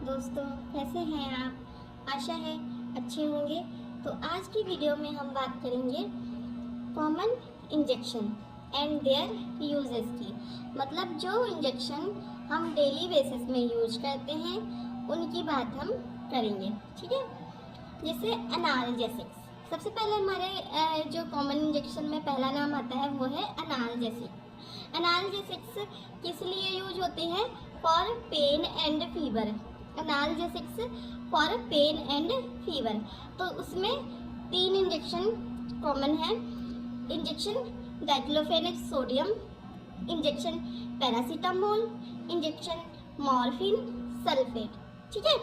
दोस्तों, कैसे हैं आप? आशा है अच्छे होंगे। तो आज की वीडियो में हम बात करेंगे common injection and there uses की। मतलब जो इंजेक्शन हम डेली बेसिस में यूज करते हैं उनकी बात हम करेंगे, ठीक है। जैसे एनाल्जेसिक्स। सबसे पहले हमारे जो कॉमन इंजेक्शन में पहला नाम आता है वो है एनाल्जेसिक। एनाल्जेसिक्स किस लिए यूज होते हैं? For pain and fever. Analgesics for pain and fever. तो उसमें 3 इंजेक्शन कॉमन है। Injection diclofenac sodium, injection paracetamol, injection morphine sulphate, ठीक है।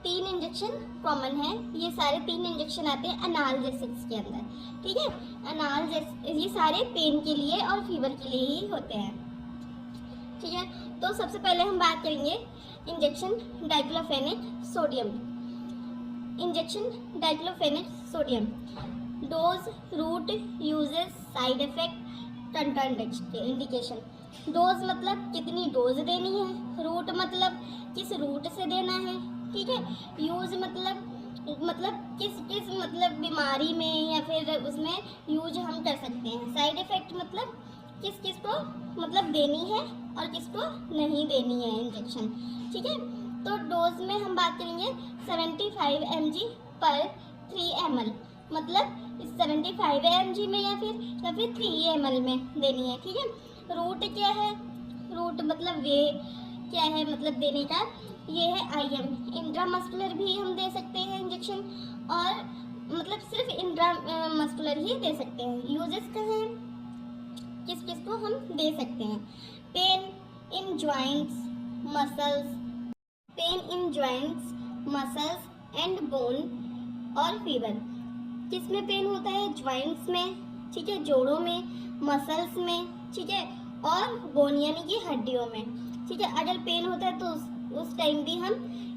3 इंजेक्शन कॉमन है। ये सारे 3 इंजेक्शन आते हैं एनाल्जेसिक्स के अंदर, ठीक है। ये सारे पेन के लिए और फीवर के लिए ही होते हैं, ठीक है। तो सबसे पहले हम बात करेंगे injection diclofenac sodium. Injection diclofenac sodium dose, route, uses, side effect, contraindication. Dose मतलब कितनी डोज देनी है, रूट मतलब किस रूट से देना है, ठीक है। यूज मतलब किस किस मतलब बीमारी में या फिर उसमें यूज हम कर सकते हैं। साइड इफेक्ट मतलब किस किस को मतलब देनी है और किसको नहीं देनी है इंजेक्शन, ठीक है। तो डोज में हम बात करेंगे 75 mg पर 3 ml। मतलब 75 mg में या फिर 3 ml में देनी है, ठीक है। रूट क्या है? रूट मतलब वे क्या है मतलब देने का? ये है IM। इंट्रामस्कुलर भी हम दे सकते हैं इंजेक्शन, और मतलब सिर्फ इंट्रामस्कुलर ही दे सकते हैं। यूजेस का है किस किस को हम दे सकते हैं? Pain in joints, muscles, pain in joints, muscles and bone, और फीवर। किस में पेन होता है? जॉइंट्स में, ठीक है, जोड़ों में, मसल्स में, ठीक है, और बोन यानी कि हड्डियों में, ठीक है। अगर पेन होता है तो उस टाइम भी हम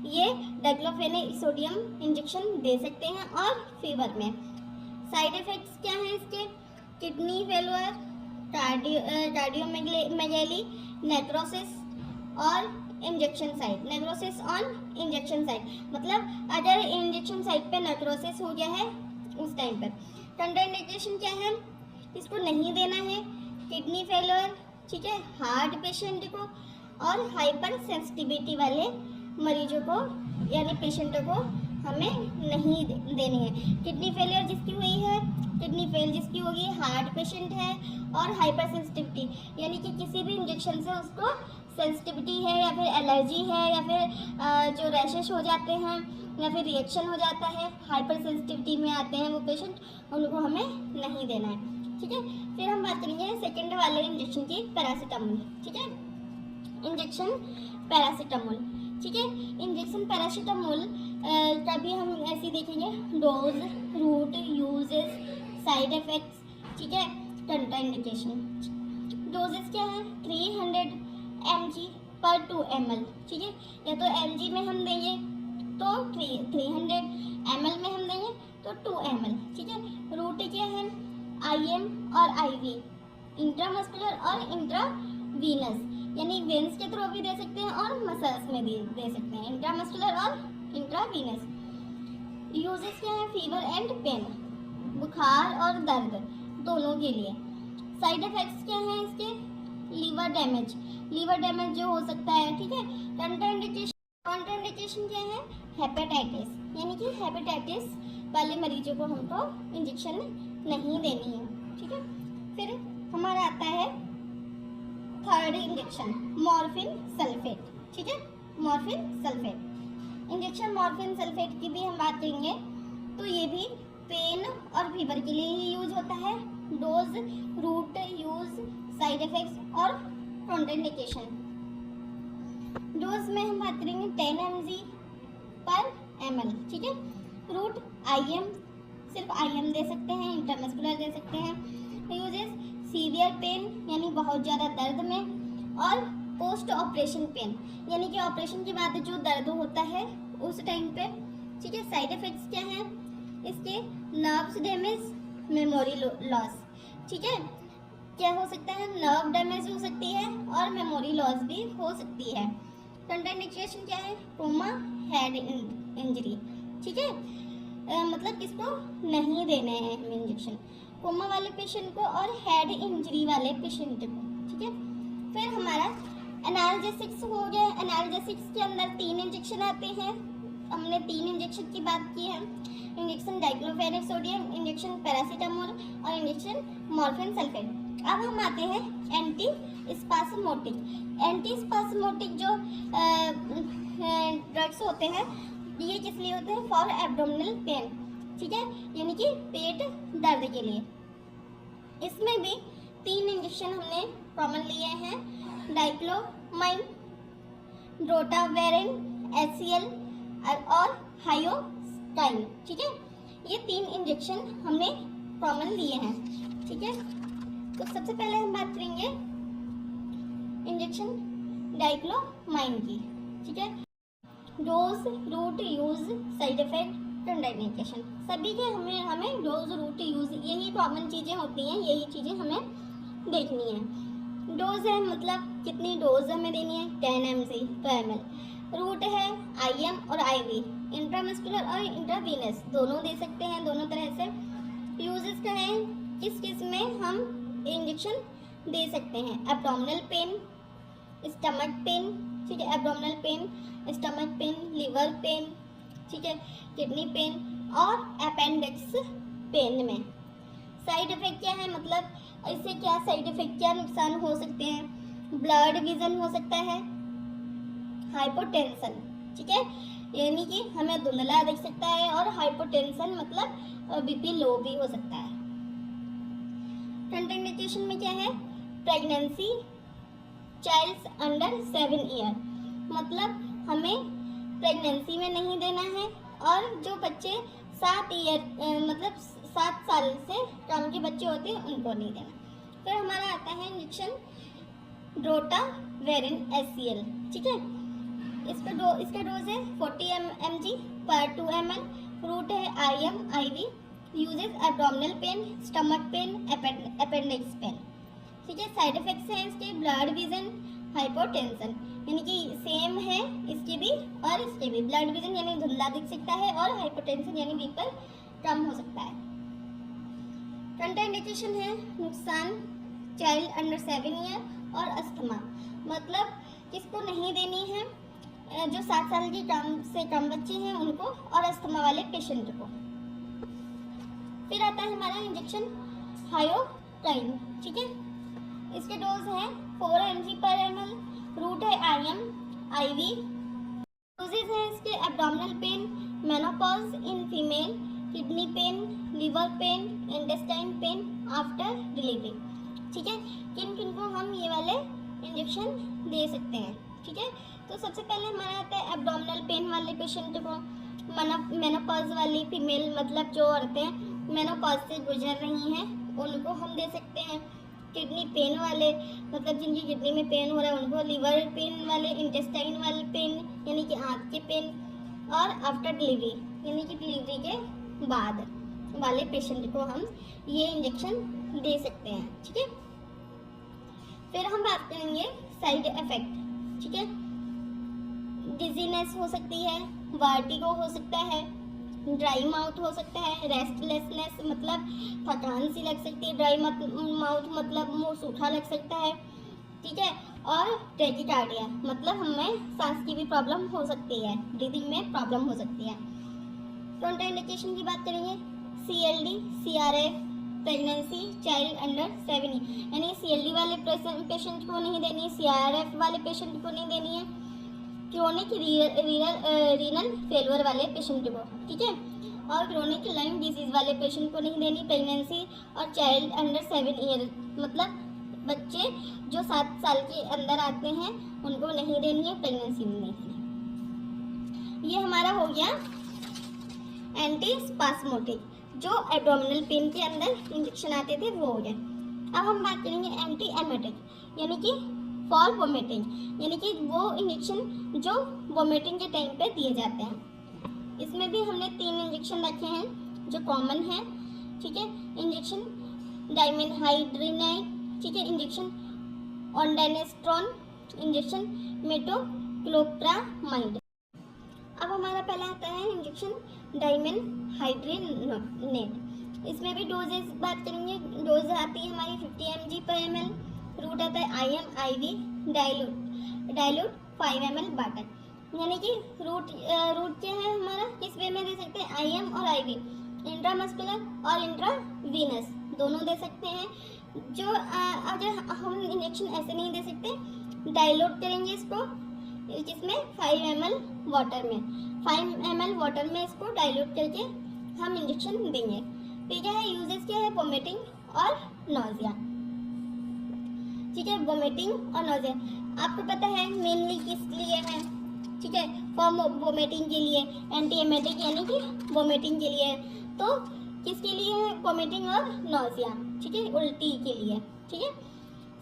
ये डाइक्लोफेनेक सोडियम इंजेक्शन दे सकते हैं, और फीवर में। साइड इफेक्ट्स क्या हैं इसके? किडनी फेलुअर, कार्डियोमेगैली, नेक्रोसिस और injection site. Necrosis on injection site मतलब अगर इंजेक्शन साइट पे नेक्रोसिस हो गया है उस टाइम पर। कंट्राइंडिकेशन क्या है? इसको नहीं देना है। किडनी फेलुअर, ठीक है, हार्ट पेशेंट को, और हाइपर सेंसिटिविटी वाले मरीजों को यानी पेशेंटों को हमें नहीं देनी है। किडनी फेलियर जिसकी हुई है, किडनी फेल जिसकी होगी, हार्ट पेशेंट है, और हाइपर सेंसिटिविटी यानी कि किसी भी इंजेक्शन से उसको सेंसिटिविटी है या फिर एलर्जी है या फिर जो रैशेस हो जाते हैं या फिर रिएक्शन हो जाता है, हाइपर सेंसिटिविटी में आते हैं वो पेशेंट, उनको हमें नहीं देना है, ठीक है। फिर हम बात करेंगे सेकेंड वाले इंजेक्शन की, पैरासीटामोल, ठीक है। इंजेक्शन पैरासीटामोल, ठीक है। इंजेक्शन पैरासीटामोल का भी हम ऐसे देखेंगे dose, route, uses, side effects, ठीक है, कंट्राइंडिकेशन। डोजेस क्या है? 300 mg पर 2 ml, ठीक है। या तो mg में हम देंगे तो 300 ml में हम देंगे तो 2 ml, ठीक है। रूट क्या है? IM और IV, इंट्रामस्कुलर और इंट्रावीनस, यानी वेंस के थ्रू भी दे सकते हैं और मसल्स में भी दे सकते हैं, इंट्रामस्कुलर और इंट्रावीनस। यूजेस क्या है? फीवर एंड पेन, बुखार और दर्द दोनों के लिए। साइड इफेक्ट्स क्या हैं इसके? लीवर डैमेज, लीवर डैमेज जो हो सकता है, ठीक है। कंट्राइंडिकेशन क्या है? हेपेटाइटिस, यानी कि हेपेटाइटिस वाले मरीजों को हमको इंजेक्शन नहीं देनी है, ठीक है। फिर हमारा आता है थर्ड इंजेक्शन, मॉर्फिन सल्फेट, ठीक है। Morphine sulphate injection, morphine sulphate की भी हम बात करेंगे। तो ये भी पेन और फीवर के लिए ही यूज होता है। Dose, route, use, side effects और कॉन्ट्राइंडिकेशन। डोज में हम बात करेंगे 10 mg पर ml, ठीक है। रूट IM, सिर्फ IM दे सकते हैं, इंटरमस्कुलर दे सकते हैं। यूजेस सीवियर पेन यानी बहुत ज़्यादा दर्द में, और पोस्ट ऑपरेशन पेन यानी कि ऑपरेशन के बाद जो दर्द होता है उस टाइम पे, ठीक है। साइड इफेक्ट्स क्या हैं इसके? नर्व्स डैमेज, मेमोरी लॉस, ठीक है। क्या हो सकता है? नर्व डैमेज हो सकती है और मेमोरी लॉस भी हो सकती है। कंट्राइंडिकेशन क्या है? कोमा, हेड इंजरी, ठीक है। मतलब किसको नहीं देने हैं हम इंजेक्शन, कोमा वाले पेशेंट को और हेड इंजरी वाले पेशेंट को, ठीक है। फिर हमारा एनाल्जेसिक्स हो गया। एनाल्जेसिक्स के अंदर 3 इंजेक्शन आते हैं, हमने 3 इंजेक्शन की बात की है। Injection diclofenac sodium, injection paracetamol और इंजेक्शन मॉर्फिन सल्फेट। अब हम आते हैं एंटी स्पास्मोटिक। एंटी स्पास्मोटिक जो ड्रग्स होते हैं ये किस लिए होते हैं, फॉर एब्डोमिनल पेन, ठीक है, यानी कि पेट दर्द के लिए। इसमें भी 3 इंजेक्शन हमने कॉमन लिए हैं, डाइक्लोमाइन, ड्रोटावेरिन, HCl और हायोस्टाइन, ठीक है। ये 3 इंजेक्शन हमने कॉमन लिए हैं, ठीक है। तो सबसे पहले हम बात करेंगे इंजेक्शन डाइक्लोमाइन की, ठीक है। Dose, route, use, side effect, contraindication, सभी के हमें डोज, रूट, यूज यही कॉमन चीज़ें होती हैं, यही चीज़ें हमें देखनी है। डोज है मतलब कितनी डोज हमें देनी है, 10 mg/ml। रूट है IM और IV, इंट्रामस्कुलर और इंट्रावीनस दोनों दे सकते हैं, दोनों तरह से। यूजेस का है किस किस में हम इंजेक्शन दे सकते हैं, एब्डोमिनल पेन, स्टमक पेन, ठीक है, abdominal pain, stomach pain, liver pain, ठीक है, किडनी पेन और अपेंडिक्स पेन में। साइड इफेक्ट क्या है, मतलब इससे क्या साइड इफेक्ट, क्या नुकसान हो सकते हैं, ब्लड विजन हो सकता है, हाइपोटेंशन, ठीक है, यानी कि हमें धुंधला दिख सकता है, और हाइपोटेंशन मतलब BP लो भी हो सकता है। कंट्राइंडिकेशन में क्या है, प्रेगनेंसी, चाइल्ड्स अंडर 7 ईयर, मतलब हमें प्रेगनेंसी में नहीं देना है, और जो बच्चे 7 साल से कम के बच्चे होते हैं उनको नहीं देना। फिर हमारा आता है इंजेक्शन ड्रोटावेरिन HCl, ठीक है। इसका डोज है 40 mg/2 ml। रूट है IM, IV। Uses abdominal pain, stomach pain, appendix pain, ठीक है। साइड इफेक्ट्स हैं इसके, ब्लड विजन, हाइपोटेंशन, यानी कि सेम है इसके भी और इसके भी। ब्लड विजन यानी धुंधला दिख सकता है, और हाइपोटेंशन यानी बीपी कम हो सकता है। कंट्राइंडिकेशन है नुकसान, चाइल्ड अंडर 7 ईयर और अस्थमा, मतलब किसको नहीं देनी है, जो 7 साल की कम से कम बच्चे हैं उनको, और अस्थमा वाले पेशेंट को। फिर आता है हमारा इंजेक्शन हायोस्टाइन, ठीक है। इसके डोज है 4 mg/ml। रूट है IM, IV। यूजेस है इसके abdominal pain, menopause in female, kidney pain, liver pain, intestine pain after delivery, ठीक है। किन किन को हम ये वाले इंजेक्शन दे सकते हैं, ठीक है। तो सबसे पहले हमारा आता है एब्डोमिनल पेन वाले पेशेंट को, मेनोपॉज वाली फीमेल, मतलब जो औरतें मेनोपॉज से गुजर रही हैं उनको हम दे सकते हैं। किडनी पेन वाले, मतलब जिनकी किडनी में पेन हो रहा है उनको, लिवर पेन वाले, इंटेस्टाइन वाले पेन यानी कि आंत के पेन, और आफ्टर डिलीवरी यानी कि डिलीवरी के बाद वाले पेशेंट को हम ये इंजेक्शन दे सकते हैं, ठीक है। फिर हम बात करेंगे साइड इफेक्ट, ठीक है। डिजीनेस हो सकती है, वर्टिगो हो सकता है, ड्राई माउथ हो सकता है, रेस्टलेसनेस मतलब थकान सी लग सकती है, ड्राई माउथ मतलब मुंह सूखा लग सकता है, ठीक है, और टैकीकार्डिया मतलब हमें सांस की भी प्रॉब्लम हो सकती है, ब्रीदिंग में प्रॉब्लम हो सकती है। कंट्राइंडिकेशन की बात करेंगे, CLD, CRF, pregnancy, child under 7 यानी CLD वाले पेशेंट को नहीं देनी है, CRF वाले पेशेंट को नहीं देनी है, क्रोनिक रीनल फेलियर वाले पेशेंट को, ठीक है, और क्रोनिक लंग डिजीज वाले पेशेंट को नहीं देनी। प्रेगनेंसी और चाइल्ड अंडर 7 ईयर मतलब बच्चे जो 7 साल के अंदर आते हैं उनको नहीं देनी है, प्रेगनेंसी में नहीं देनी। ये हमारा हो गया एंटी स्पास्मोटिक, जो एब्डोमिनल पेन के अंदर इंजेक्शन आते थे वो हो गए। अब हम बात करेंगे एंटी एमेटिक यानी कि फॉर वोमिटिंग, यानी कि वो इंजेक्शन जो वोमिटिंग के टाइम पे दिए जाते हैं। इसमें भी हमने 3 इंजेक्शन रखे हैं जो कॉमन है, ठीक है। इंजेक्शन डाइमेनहाइड्रेनाइड, ठीक है, इंजेक्शन ऑन्डाइनेस्ट्रॉन, इंजेक्शन मेटोक्लोप्रामाइड। अब हमारा पहला आता है इंजेक्शन डाइमेनहाइड्रेनेट। इसमें भी डोजेज बात करेंगे। डोज आती है हमारी 50 mg पर ml। रूट आता है IM IV dilute 5 ml water. यानी कि रूट क्या है हमारा, किस वे में दे सकते हैं, IM और IV, इंट्रामस्कुलर और इंट्रावीनस दोनों दे सकते हैं। जो अगर हम इंजेक्शन ऐसे नहीं दे सकते, डाइल्यूट करेंगे इसको, जिसमें 5 ml वाटर में 5 ml वाटर में इसको डाइल्यूट करके हम इंजेक्शन देंगे। फिर क्या है, यूजेस क्या है, वोमिटिंग और नोजिया। ठीक है, वोमिटिंग और नोजिया आपको पता है मेनली किस लिए है। ठीक है, फॉर वोमिटिंग के लिए, एंटी एमेटिक यानी कि वोमिटिंग के लिए। तो किसके लिए है, वोमिटिंग और नोजिया। ठीक है, उल्टी के लिए। ठीक है,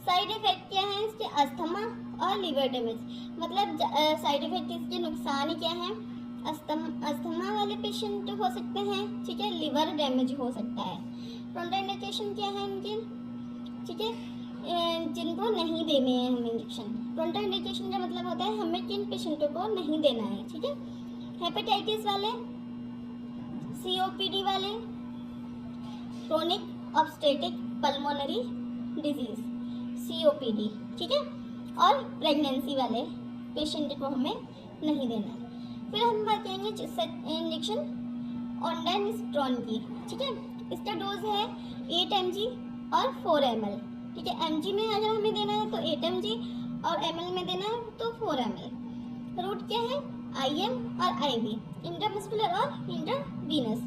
साइड इफेक्ट क्या है इसके, अस्थमा और लिवर डैमेज। मतलब साइड इफेक्ट इसके नुकसान क्या है, अस्थमा वाले पेशेंट हो सकते हैं। ठीक है, लिवर डैमेज हो सकता है। कॉन्ट्राइंडिकेशन क्या है इनके, ठीक है, जिनको नहीं देने हैं हम इंजेक्शन। कॉन्ट्राइंडिकेशन का मतलब होता है हमें किन पेशेंटों को नहीं देना है। ठीक है, हेपेटाइटिस वाले, COPD वाले, chronic obstetric pulmonary disease COPD। ठीक है, और प्रेगनेंसी वाले पेशेंट को हमें नहीं देना है। फिर हम बात करेंगे इंजेक्शन ऑन्डानस्ट्रॉन की। ठीक है, इसका डोज है 8 mg और 4 ml। ठीक है, mg में अगर हमें देना है तो 8 mg और ml में देना है तो 4 ml। रूट क्या है, IM और IV, इंट्रामस्कुलर और इंट्रावीनस।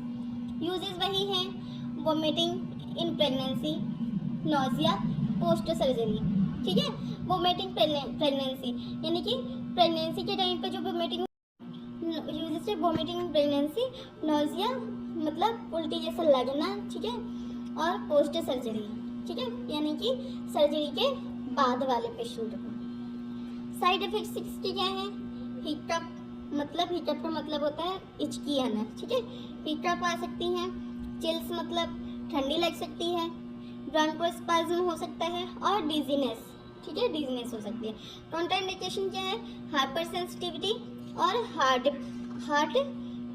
यूजेस वही हैं, vomiting in pregnancy, nausea post surgery. ठीक है, वोमिटिंग प्रेगनेंसी यानी कि प्रेगनेंसी के टाइम पे जो वोमिटिंग यूजेस है, वोमिटिंग प्रेगनेंसी, नोजिया मतलब उल्टी जैसा लगना। ठीक है, और पोस्ट सर्जरी। ठीक है, यानी कि सर्जरी के बाद वाले पेशेंट को। साइड इफेक्ट्स इसके क्या है, हिकअप, मतलब हिकअप का मतलब होता है हिचकी आना। ठीक है, हिकअप आ सकती हैं, चिल्स मतलब ठंडी लग सकती है, ब्रोंकोस्पाज्म हो सकता है और डिजीनेस। ठीक है, डिजीनेस हो सकती है। कॉन्ट्राइंडिकेशन क्या है, हाइपर सेंसिटिविटी और हार्ट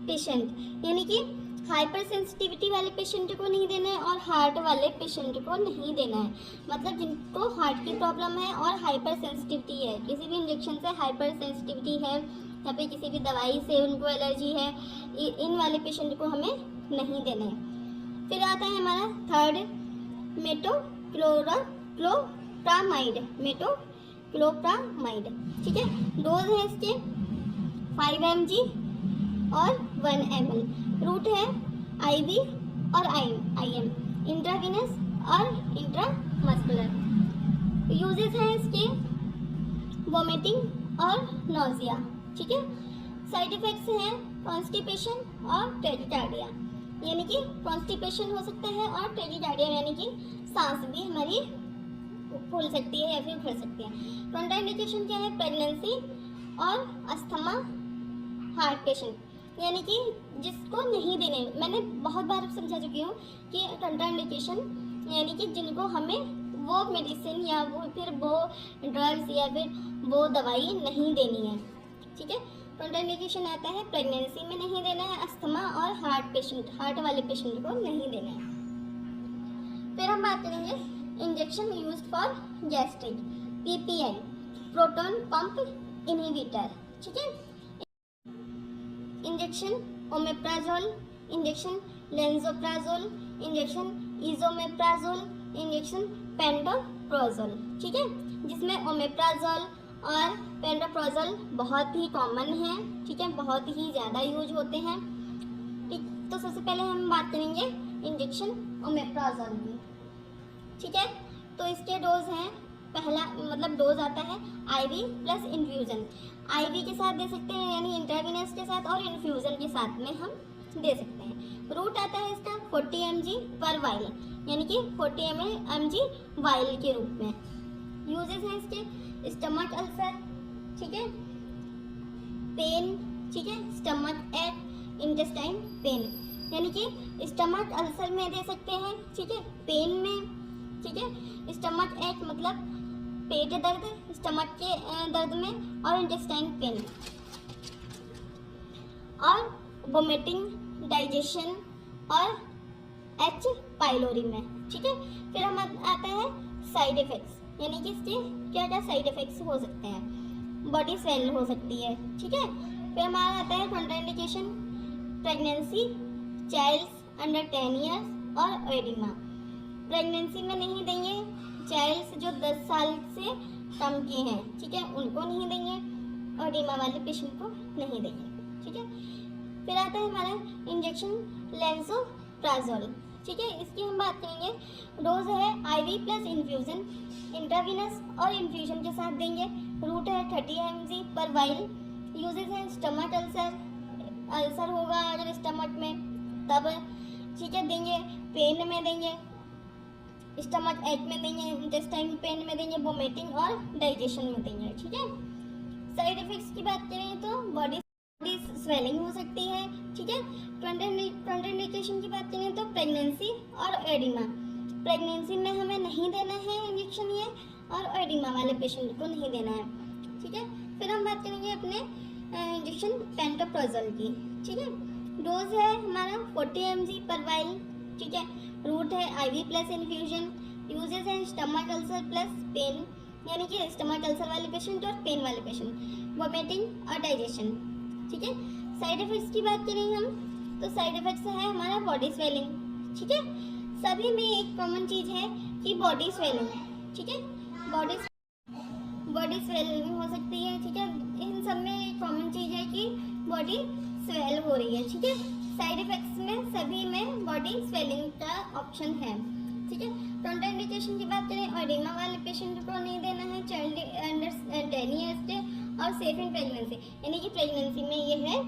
पेशेंट, यानी कि हाइपर सेंसिटिविटी वाले पेशेंट को नहीं देना है और हार्ट वाले पेशेंट को नहीं देना है। मतलब जिनको हार्ट की प्रॉब्लम है और हाइपर सेंसिटिविटी है, किसी भी इंजेक्शन से हाइपर सेंसिटिविटी है या फिर किसी भी दवाई से उनको एलर्जी है, इन वाले पेशेंट को हमें नहीं देना है। फिर आता है हमारा थर्ड, मेटोक्लोप्रामाइड। ठीक है, डोज है इसके 5 mg और 1 ml। रूट है IV और IM, इंट्रावीनस और इंट्रामस्कुलर। यूजेस हैं इसके वोमिटिंग और नोजिया। ठीक है, साइड इफेक्ट्स हैं कॉन्स्टिपेशन और टैकीकार्डिया, यानी कि कॉन्स्टिपेशन हो सकता है और टैकीकार्डिया यानी कि सांस भी हमारी फूल सकती है या फिर उखड़ सकती है। कॉन्ट्राइंडिकेशन क्या है, प्रेगनेंसी और अस्थमा हार्ट पेशेंट, यानी कि जिसको नहीं देने। मैंने बहुत बार समझा चुकी हूँ कि कॉन्ट्राइंडिकेशन यानी कि जिनको हमें वो मेडिसिन या वो फिर वो ड्रग्स या फिर वो दवाई नहीं देनी है। ठीक है, कॉन्ट्राइंडिकेशन आता है प्रेगनेंसी में नहीं देना है, अस्थमा और हार्ट वाले पेशेंट को नहीं देना है। फिर हम बात करेंगे injection used for gastric, PPI, proton pump inhibitor. ठीक है, injection omeprazole, injection lansoprazole, injection esomeprazole, injection pantoprazole. ठीक है, जिसमें ओमेप्राजोल और पेंटोप्राजोल बहुत ही कॉमन है। ठीक है, बहुत ही ज़्यादा यूज होते हैं। ठीक, तो सबसे पहले हम बात करेंगे इंजेक्शन ओमेप्राजोल की। ठीक है, तो इसके डोज हैं, पहला मतलब डोज आता है IV प्लस इन्फ्यूज़न। IV के साथ दे सकते हैं यानी इंट्रावीनस के साथ, और इन्फ्यूज़न के साथ में हम दे सकते हैं। रूट आता है इसका 40 mg पर वाइल, यानी कि 40 mg वाइल के रूप में। यूजेस हैं इसके स्टमक अल्सर, ठीक है, पेन, ठीक है, स्टमक एक, इंटेस्टाइन पेन, यानी कि स्टमक अल्सर में दे सकते हैं। ठीक है, पेन में, ठीक है, स्टमक एक मतलब पेट दर्द, स्टमक के दर्द में, और इंटेस्टाइन पेन। और वोमिटिंग, डाइजेशन और H पाइलोरी में। ठीक है, फिर हम आते हैं साइड इफेक्ट्स, यानी कि इसके क्या क्या साइड इफेक्ट्स हो सकते हैं। बॉडी स्वेल हो सकती है। ठीक है, फिर हमारा आता है contraindication, pregnancy, childs under 10 years और एडिमा। प्रेगनेंसी में नहीं देंगे, चाइल्ड्स जो 10 साल से कम के हैं, ठीक है, उनको नहीं देंगे, और एडिमा वाले पेशेंट को नहीं देंगे। ठीक है, फिर आता है हमारा इंजेक्शन लेंसोप्राजोल। ठीक है, इसकी हम बात करेंगे। डोज है IV प्लस इन्फ्यूजन, इंट्रावीनस और इन्फ्यूजन के साथ देंगे। रूट है 30 mg पर वाइल। यूजेस है स्टमक अल्सर, अल्सर होगा अगर स्टमक में तब, ठीक है, देंगे। पेन में देंगे, स्टमक एच में देंगे, इंटेस्टाइन पेन में देंगे, वोमिटिंग और डाइजेशन में देंगे। ठीक है, साइड इफेक्ट्स की बात करें तो बॉडी स्वेलिंग हो सकती है। ठीक है, कॉन्ट्राइंडिकेशन की बात करें तो प्रेगनेंसी और एडिमा। प्रेगनेंसी में हमें नहीं देना है इंजेक्शन ये, और एडिमा वाले पेशेंट को नहीं देना है। ठीक है, फिर हम बात करेंगे अपने इंजेक्शन पेंटोप्राजोल की। ठीक है, डोज है हमारा 40 mg पर वाइल। ठीक है, रूट है IV प्लस इन्फ्यूजन। यूजेस है स्टमक अल्सर प्लस पेन, यानी कि स्टमक अल्सर वाले पेशेंट और पेन वाले पेशेंट, वोमिटिंग और डाइजेशन। ठीक है, साइड इफेक्ट्स की बात करें हम तो साइड इफेक्ट्स है हमारा बॉडी स्वेलिंग। ठीक है, सभी में एक कॉमन चीज है कि बॉडी स्वेलिंग। ठीक है, बॉडी स्वेलिंग हो सकती है। ठीक है, इन सब में एक कॉमन चीज है कि बॉडी स्वेल हो रही है। ठीक है, साइड इफेक्ट्स में सभी में बॉडी स्वेलिंग का ऑप्शन है। ठीक है, कॉन्ट्राइंडिकेशन की बात करें, एडिमा वाले पेशेंट को नहीं देना है, चाइल्ड अंडर 10 ईयर्स के, और सेफ इन प्रेगनेंसी, यानी कि प्रेगनेंसी में ये है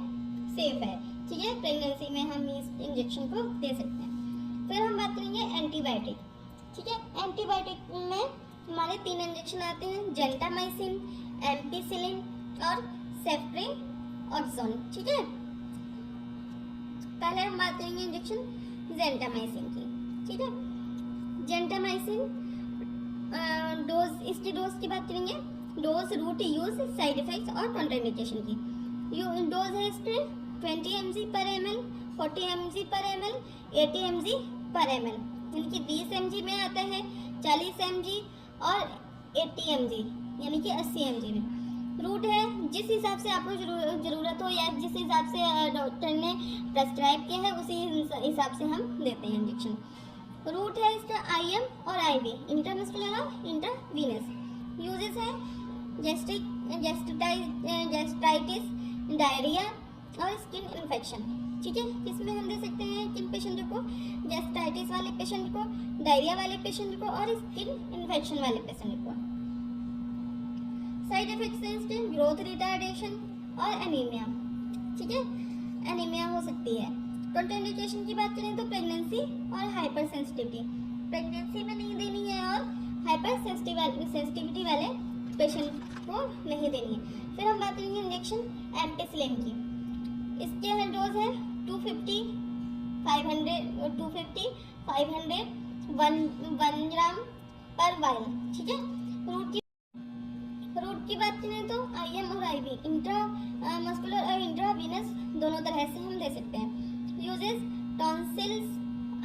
सेफ है। ठीक है, प्रेगनेंसी में हम इस इंजेक्शन को दे सकते हैं। फिर हम बात करेंगे एंटीबायोटिक। ठीक है, एंटीबायोटिक में हमारे 3 इंजेक्शन आते हैं, जेंटामाइसिन, एम्पिसिलिन और सेफ्ट्रिक्सोन। ठीक है, पहले हम बात करेंगे इंजेक्शन जेंटामाइसिन की। ठीक है, जेंटामाइसिन डोज, इसकी डोज की बात करेंगे। Dose, route, use, side effects और कॉन्ट्राइंडिकेशन की। डोज है इसके 20 mg पर ml, 40 mg पर ml, 80 mg पर ml, यानी कि 20 mg में आता है, 40 mg और 80 mg यानी कि 80 mg में। रूट है जिस हिसाब से आपको ज़रूरत हो या जिस हिसाब से डॉक्टर ने प्रेस्क्राइब किया है उसी हिसाब से हम देते हैं इंजेक्शन। रूट है इसका IM और IV, इंट्रामस्कुलर और इंट्रावीनस। यूजेस है गैस्ट्राइटिस, डायरिया और स्किन इन्फेक्शन। ठीक है, किसमें हम दे सकते हैं, किन पेशेंट को, गैस्ट्राइटिस वाले पेशेंट को, डायरिया वाले पेशेंट को और स्किन इन्फेक्शन वाले पेशेंट को। साइड इफेक्ट्स हैं इसके ग्रोथ रिटार्डेशन और एनीमिया। ठीक है, एनीमिया हो सकती है। कॉन्ट्राइंडिकेशन की बात करें तो प्रेगनेंसी और हाइपर सेंसिटिविटी। प्रेगनेंसी में नहीं देनी है और हाइपर सेंसिटिविटी वाले पेशेंट को नहीं देनी है। फिर हम बात करेंगे इंजेक्शन एम्पिसिलिन की। इसके डोज है 250, 500, 1 ग्राम पर वाइल। ठीक है, रूट की बात करें तो IM और IV, इंट्रामस्कुलर और इंट्रावीनस दोनों तरह से हम दे सकते हैं। यूजेस टॉन्सिल्स,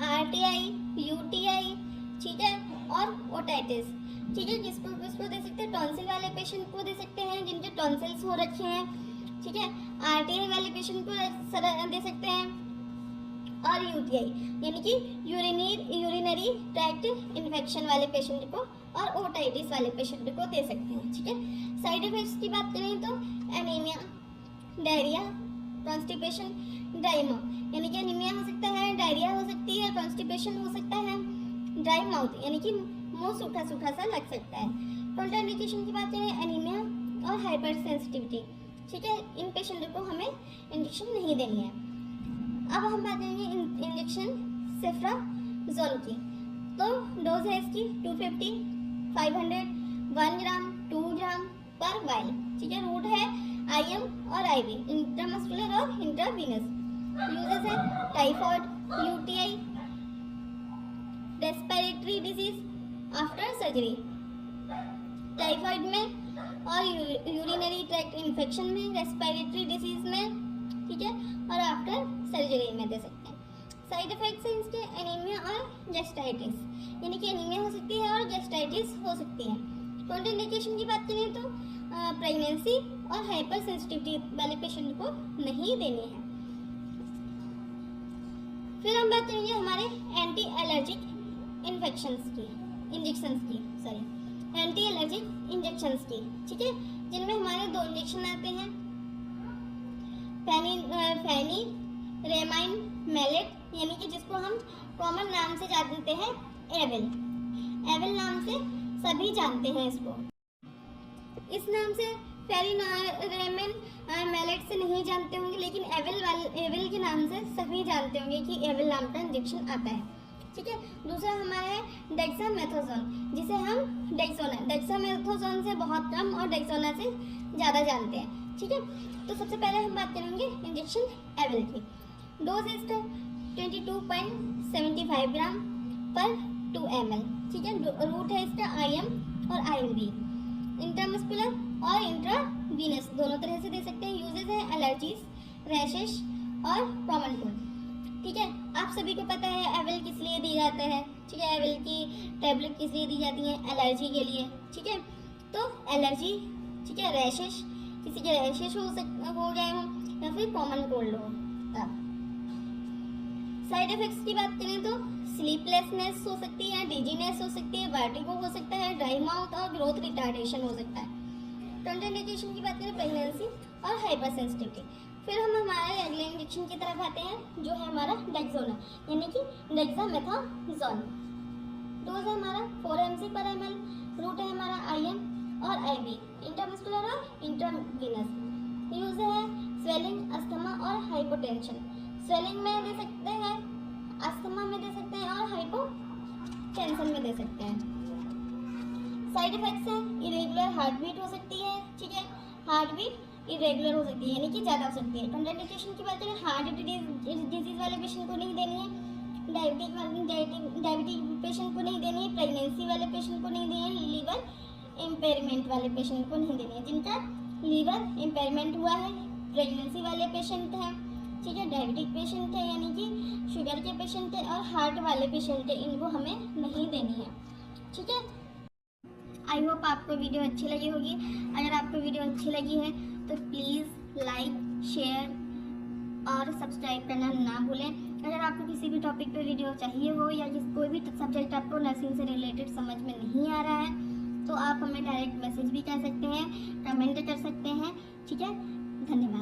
RTI, UTI, ठीक है, और ओटाइटिस। ठीक है, किसको दे सकते हैं, टॉन्सिल वाले पेशेंट को दे सकते हैं जिनके टॉन्सिल्स हो रखे हैं। ठीक है, RTI वाले पेशेंट को दे सकते हैं, और UTI यानी कि यूरिनरी ट्रैक्ट इन्फेक्शन वाले पेशेंट को, और ओटाइटिस वाले पेशेंट को दे सकते हैं। ठीक है, साइड इफेक्ट्स की बात करें तो एनीमिया, डायरिया, कॉन्स्टिपेशन, ड्राइमा, यानी कि एनीमिया हो सकता है, डायरिया हो सकती है, कॉन्स्टिपेशन हो सकता है, ड्राई माउथ यानी कि मुंह सूखा सूखा सा लग सकता है। कॉन्ट्राइंडिकेशन की बात करें एनीमिया और हाइपर सेंसिटिविटी। ठीक है, इन पेशेंट को हमें इंजेक्शन नहीं देनी है। अब हम बात करेंगे इंजेक्शन सेफ्ट्रिक्सोन की। तो डोज है इसकी 250, 500, 1 ग्राम, 2 ग्राम पर वाइल। ठीक है, रूट है IM और IV, इंट्रामस्कुलर और इंट्रावीनस। यूजेस है typhoid, UTI, respiratory disease after surgery. Typhoid में और यूरिनरी ट्रैक्ट इन्फेक्शन में, रेस्पिरेटरी डिजीज में, ठीक है, और आफ्टर सर्जरी में दे सकते हैं। साइड इफेक्ट्स हैं इसके एनीमिया और गैस्ट्राइटिस, यानी कि एनीमिया हो सकती है और गैस्ट्राइटिस हो सकती है। कॉन्ट्राइंडिकेशन की बात करें तो प्रेगनेंसी और हाइपर सेंसिटिविटी वाले पेशेंट को नहीं देनी है। फिर हम बात करेंगे हमारे एंटी एलर्जिक इंजेक्शंस की, ठीक है, जिनमें हमारे 2 इंजेक्शन आते हैं, फेनी रेमाइन मेलेट, यानी कि जिसको हम कॉमन नाम से जानते हैं एविल नाम से सभी जानते हैं इसको। इस नाम से फेनिरेमिन मेलेट से नहीं जानते होंगे, लेकिन एविल के नाम से सभी जानते होंगे कि एविल नाम का इंजेक्शन आता है, ठीक है। दूसरा हमारा है डेक्सामेथासोन, जिसे हम डेक्सामेथासोन से बहुत कम और डेक्सोना से ज़्यादा जानते हैं, ठीक है। तो सबसे पहले हम बात करेंगे इंजेक्शन एविल की। डोज इज 22.75 ग्राम पर 2 ml, ठीक है। रूट है इसका IM और INV, इंट्रामस्कुलर और इंट्रावीनस दोनों तरह से दे सकते हैं। यूजेस है एलर्जीज, रैशेस और कॉमन कोल्ड, ठीक है। आप सभी को पता है एविल किस लिए दी जाता है, ठीक है। एविल की टैबलेट किस लिए दी जाती है? एलर्जी के लिए, ठीक है। तो एलर्जी, ठीक है, रैशेस, किसी के रैशेस हो गए हो या फिर कॉमन कोल्ड हो तब। साइड इफेक्ट्स की बात करें तो स्लीपलेसनेस हो सकती है, डिजीनेस हो सकती है, वर्टिगो हो सकता है, ड्राई माउथ और ग्रोथ रिटार्डेशन हो सकता है। कॉन्ट्राइंडिकेशन की बात करें प्रेगनेंसी और हाइपर सेंसिटिविटी। फिर हम हमारे अगले इंजेक्शन की तरफ आते हैं, जो है हमारा डेक्सोना, यानी कि डेक्सामेथासोन। डोज है हमारा 4 mg पर ml, रूट है हमारा IM और IV, इंट्रामस्कुलर और इंट्रावीनस। यूज है स्वेलिंग, अस्थमा और हाइपोटेंशन। स्वेलिंग में दे सकते हैं, अस्थमा में दे सकते हैं और हाइपोटेंशन में दे सकते हैं। साइड इफेक्ट्स हैं इरेगुलर हार्ट बीट हो सकती है, ठीक है। हार्ट बीट इरेगुलर हो सकती है, यानी कि ज़्यादा हो सकती है। कॉन्ट्राइंडिकेशन की बात करें, हार्ट डिजीज वाले पेशेंट को नहीं देनी है, डायबिटिक पेशेंट को नहीं देनी है, प्रेगनेंसी वाले पेशेंट को नहीं देनी है, लीवर इम्पेयरमेंट वाले पेशेंट को नहीं देनी है। जिनका लीवर इम्पेयरमेंट हुआ है, प्रेगनेंसी वाले पेशेंट हैं, ठीक है, डायबिटिक पेशेंट है यानी कि शुगर के पेशेंट है और हार्ट वाले पेशेंट है, इनको हमें नहीं देनी है, ठीक है। आई होप आपको वीडियो अच्छी लगी होगी। अगर आपको वीडियो अच्छी लगी है तो प्लीज़ लाइक, शेयर और सब्सक्राइब करना ना भूलें। अगर आपको किसी भी टॉपिक पे वीडियो चाहिए हो या कोई भी सब्जेक्ट आपको नर्सिंग से रिलेटेड समझ में नहीं आ रहा है तो आप हमें डायरेक्ट मैसेज भी कर सकते हैं, कमेंट कर सकते हैं, ठीक है। धन्यवाद।